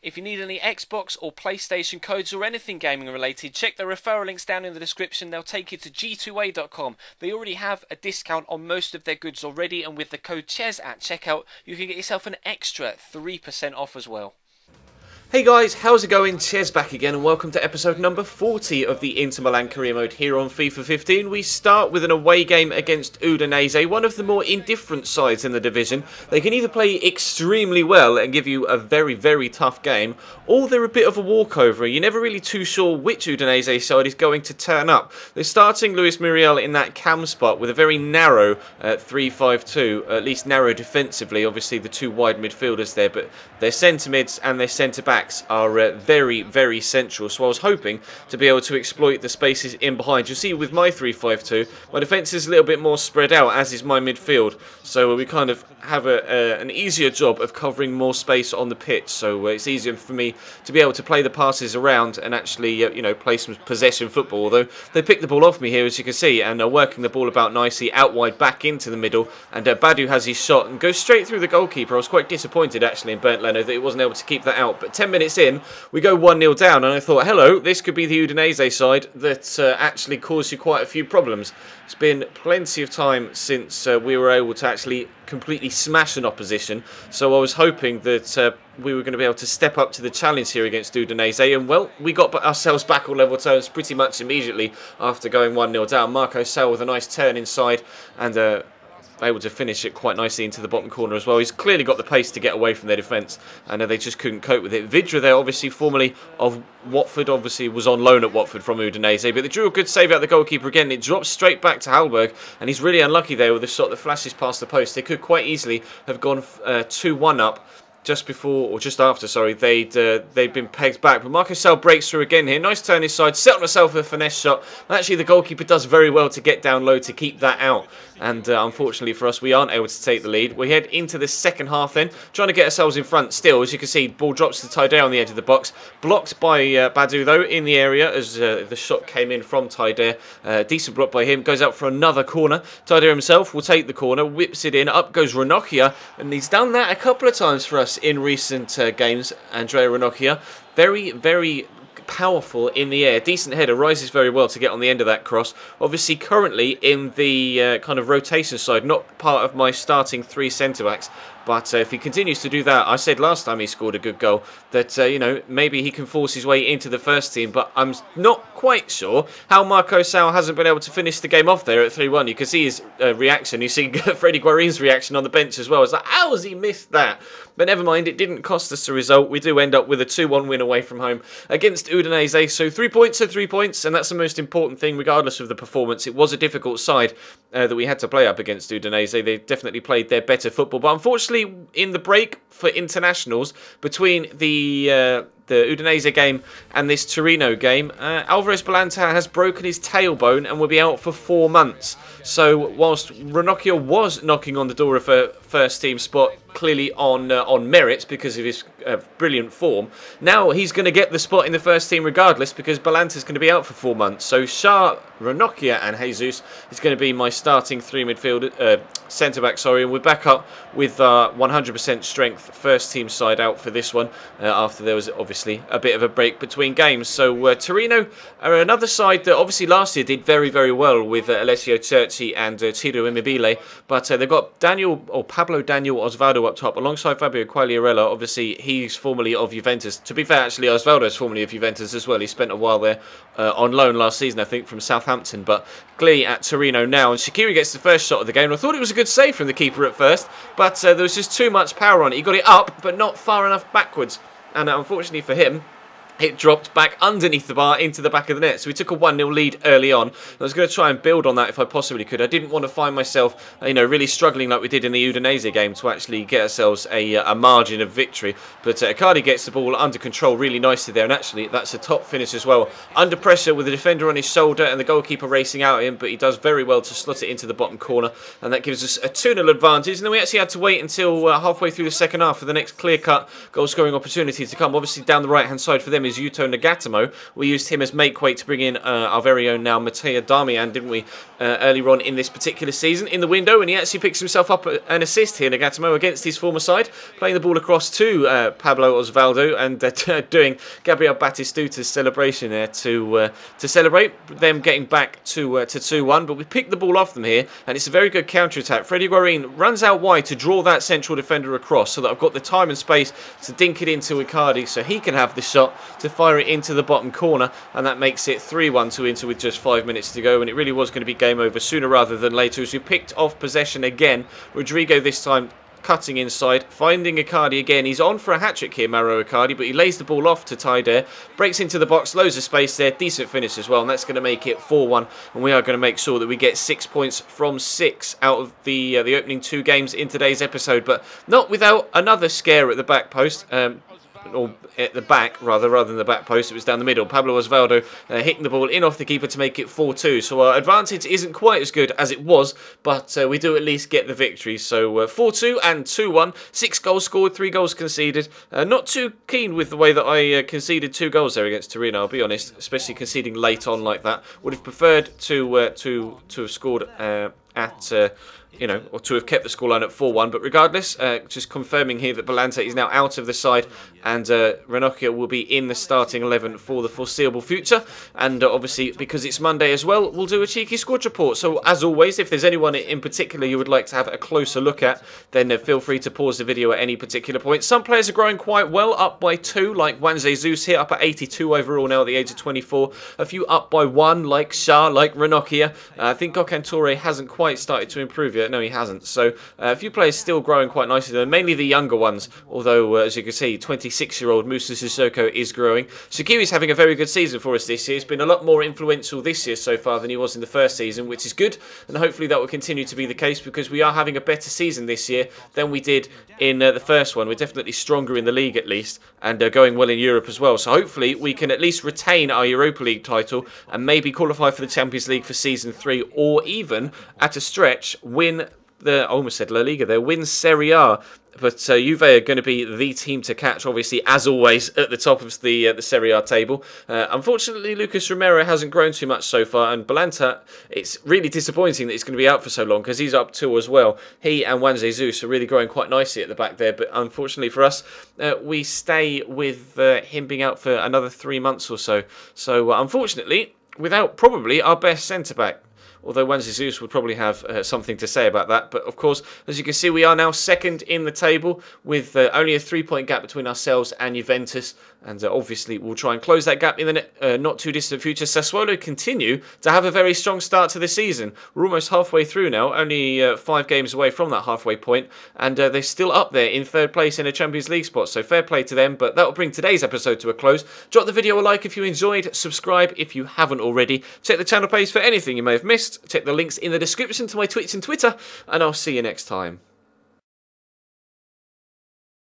If you need any Xbox or PlayStation codes or anything gaming related, check the referral links down in the description. They'll take you to g2a.com. They already have a discount on most of their goods already, and with the code CHES at checkout, you can get yourself an extra 3% off as well. Hey guys, how's it going? Ches back again and welcome to episode number 40 of the Inter Milan career mode here on FIFA 15. We start with an away game against Udinese, one of the more indifferent sides in the division. They can either play extremely well and give you a very tough game, or they're a bit of a walkover. You're never really too sure which Udinese side is going to turn up. They're starting Luis Muriel in that cam spot with a very narrow 3-5-2, at least narrow defensively. Obviously the two wide midfielders there, but their centre mids and their centre backs are very central, so I was hoping to be able to exploit the spaces in behind. You'll see with my 3-5-2, my defence is a little bit more spread out, as is my midfield, so we kind of have an easier job of covering more space on the pitch, so it's easier for me to be able to play the passes around and actually play some possession football, although they pick the ball off me here, as you can see, and are working the ball about nicely out wide back into the middle, and Badu has his shot and goes straight through the goalkeeper. I was quite disappointed actually in Bernd Leno that he wasn't able to keep that out, but 10 minutes in, we go 1-0 down, and I thought, hello, this could be the Udinese side that actually caused you quite a few problems. It's been plenty of time since we were able to actually completely smash an opposition, so I was hoping that we were going to be able to step up to the challenge here against Udinese, and well, we got ourselves back on level terms pretty much immediately after going 1-0 down. Marco Sal with a nice turn inside, and able to finish it quite nicely into the bottom corner as well. He's clearly got the pace to get away from their defence, and they just couldn't cope with it. Vidra there, obviously formerly of Watford, obviously was on loan at Watford from Udinese, but they drew a good save out the goalkeeper again. It drops straight back to Hallberg, and he's really unlucky there with a shot that flashes past the post. They could quite easily have gone 2-1 up just before, or just after, sorry, they'd been pegged back. But Marco Sal breaks through again here. Nice turn inside, set on himself a finesse shot. And actually, the goalkeeper does very well to get down low to keep that out. And unfortunately for us, we aren't able to take the lead. We head into the second half then, trying to get ourselves in front still. As you can see, ball drops to Taider on the edge of the box. Blocked by Badu, though, in the area as the shot came in from Taider. Decent block by him. Goes out for another corner. Taider himself will take the corner, whips it in. Up goes Ranocchia, and he's done that a couple of times for us in recent games. Andrea Ranocchia, very powerful in the air, decent header, rises very well to get on the end of that cross. Obviously currently in the kind of rotation side, not part of my starting three centre-backs, but if he continues to do that, I said last time he scored a good goal that, maybe he can force his way into the first team, but I'm not quite sure how Marco Sal hasn't been able to finish the game off there at 3-1. You can see his reaction. You see Freddie Guarin's reaction on the bench as well. It's like, how has he missed that? But never mind, it didn't cost us a result. We do end up with a 2-1 win away from home against Udinese. So 3 points are 3 points, and that's the most important thing regardless of the performance. It was a difficult side that we had to play up against Udinese. They definitely played their better football, but unfortunately in the break for internationals between the Udinese game and this Torino game, Alvarez Balanta has broken his tailbone and will be out for 4 months. So whilst Ranocchia was knocking on the door of a first team spot, clearly on merit because of his brilliant form, now he's going to get the spot in the first team regardless because Balanta's going to be out for 4 months. So Shah, Ranocchia and Jesus is going to be my starting three midfield centre-back, and we're back up with 100% strength first team side out for this one after there was obviously a bit of a break between games. So Torino are another side that obviously last year did very well with Alessio Cerci and Ciro Immobile, but they've got Pablo Daniel Osvaldo up top alongside Fabio Quagliarella. Obviously he's formerly of Juventus. To be fair, actually Osvaldo is formerly of Juventus as well. He spent a while there on loan last season, I think, from Southampton, but clearly at Torino now. And Shaqiri gets the first shot of the game. I thought it was a good save from the keeper at first, but there was just too much power on it. He got it up, but not far enough backwards. And unfortunately for him, it dropped back underneath the bar into the back of the net. So we took a 1-0 lead early on. I was going to try and build on that if I possibly could. I didn't want to find myself, really struggling like we did in the Udinese game to actually get ourselves a margin of victory. But Icardi gets the ball under control really nicely there. And actually, that's a top finish as well. Under pressure with the defender on his shoulder and the goalkeeper racing out at him. But he does very well to slot it into the bottom corner. And that gives us a 2-0 advantage. And then we actually had to wait until halfway through the second half for the next clear-cut goal-scoring opportunity to come. Obviously, down the right-hand side for them time is Yuto Nagatomo. We used him as make weight to bring in our very own now Matteo Darmian, didn't we, earlier on in this particular season in the window, and he actually picks himself up an assist here, Nagatomo, against his former side, playing the ball across to Pablo Osvaldo and doing Gabriel Batistuta's celebration there to celebrate them getting back to 2-1, but we picked the ball off them here, and it's a very good counter-attack. Freddie Guarin runs out wide to draw that central defender across so that I've got the time and space to dink it into Icardi so he can have the shot to fire it into the bottom corner, and that makes it 3-1 to Inter with just 5 minutes to go, and it really was going to be game over sooner rather than later as we picked off possession again. Rodrigo this time cutting inside, finding Icardi again. He's on for a hat-trick here, Mauro Icardi, but he lays the ball off to Taider, breaks into the box, loads of space there, decent finish as well, and that's going to make it 4-1, and we are going to make sure that we get 6 points from 6 out of the opening 2 games in today's episode, but not without another scare at the back post. Or at the back, rather than the back post, it was down the middle. Pablo Osvaldo hitting the ball in off the keeper to make it 4-2. So our advantage isn't quite as good as it was, but we do at least get the victory. So 4-2 and 2-1. 6 goals scored, 3 goals conceded. Not too keen with the way that I conceded 2 goals there against Torino, I'll be honest, especially conceding late on like that. Would have preferred to have scored or to have kept the scoreline at 4-1, but regardless, just confirming here that Bolante is now out of the side, and Ranocchia will be in the starting 11 for the foreseeable future, and obviously, because it's Monday as well, we'll do a cheeky squad report. So, as always, if there's anyone in particular you would like to have a closer look at, then feel free to pause the video at any particular point. Some players are growing quite well, up by 2, like Juan Jesus here, up at 82 overall now at the age of 24. A few up by 1, like Shah, like Ranocchia. I think Gokhan hasn't quite started to improve yet. No, he hasn't. So a few players still growing quite nicely, though, mainly the younger ones, although, as you can see, 26-year-old Musa Sissoko is growing. Shaqiri's having a very good season for us this year. He's been a lot more influential this year so far than he was in the first season, which is good, and hopefully that will continue to be the case because we are having a better season this year than we did in the first one. We're definitely stronger in the league at least, and going well in Europe as well. So hopefully we can at least retain our Europa League title and maybe qualify for the Champions League for Season 3, or even, at a stretch, win I almost said La Liga there, win Serie A. But Juve are going to be the team to catch, obviously, as always, at the top of the Serie A table. Unfortunately, Lucas Romero hasn't grown too much so far, and Bolanta, it's really disappointing that he's going to be out for so long, because he's up 2 as well. He and Juan Jesus are really growing quite nicely at the back there, but unfortunately for us, we stay with him being out for another 3 months or so. So, unfortunately, without probably our best centre-back. Although Juan Jesus would probably have something to say about that. But of course, as you can see, we are now second in the table with only a 3-point gap between ourselves and Juventus. And obviously, we'll try and close that gap in the not too distant future. Sassuolo continue to have a very strong start to the season. We're almost halfway through now, only 5 games away from that halfway point. And they're still up there in 3rd place in a Champions League spot. So fair play to them. But that will bring today's episode to a close. Drop the video a like if you enjoyed. Subscribe if you haven't already. Check the channel page for anything you may have missed. Check the links in the description to my Twitch and Twitter, and I'll see you next time.